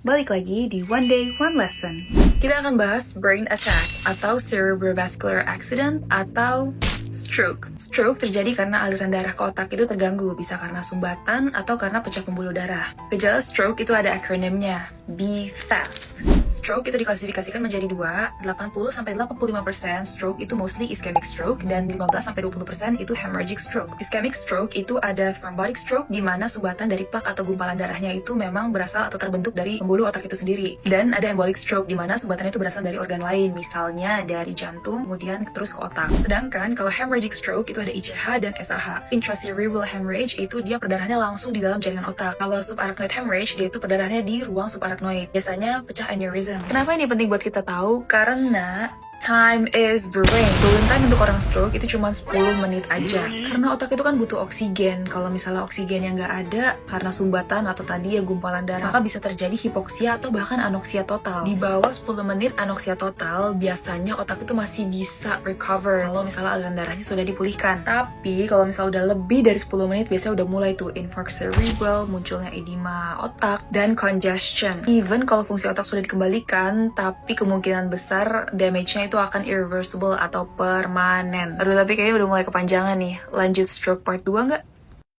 Balik lagi di One Day, One Lesson. Kita akan bahas brain attack atau cerebrovascular accident atau stroke. Stroke terjadi karena aliran darah ke otak itu terganggu, bisa karena sumbatan atau karena pecah pembuluh darah. Gejala stroke itu ada akronimnya, be fast. Stroke itu diklasifikasikan menjadi dua, 80-85% stroke itu mostly ischemic stroke, dan 15-20% itu hemorrhagic stroke. Ischemic stroke itu ada thrombotic stroke, di mana sumbatan dari plak atau gumpalan darahnya itu memang berasal atau terbentuk dari pembuluh otak itu sendiri. Dan ada embolic stroke, di mana sumbatan itu berasal dari organ lain, misalnya dari jantung, kemudian terus ke otak. Sedangkan kalau hemorrhagic stroke itu ada ICH dan SAH. Intracerebral hemorrhage itu dia perdarahannya langsung di dalam jaringan otak. Kalau subarachnoid hemorrhage, dia itu perdarahannya di ruang subarachnoid. Biasanya pecah aneurysm. Kenapa ini penting buat kita tahu? Karena time is brain. Golden time untuk orang stroke itu cuma 10 menit aja. Karena otak itu kan butuh oksigen. Kalau misalnya oksigen yang nggak ada karena sumbatan atau tadi ya gumpalan darah, maka bisa terjadi hipoksia atau bahkan anoksia total. Di bawah 10 menit anoksia total, biasanya otak itu masih bisa recover kalau misalnya aliran darahnya sudah dipulihkan. Tapi kalau misalnya udah lebih dari 10 menit, biasanya udah mulai tuh infarct cerebral, munculnya edema otak, dan congestion. Even kalau fungsi otak sudah dikembalikan, tapi kemungkinan besar damage-nya itu akan irreversible atau permanen. Aduh, tapi kayaknya udah mulai kepanjangan nih. Lanjut stroke part 2 nggak?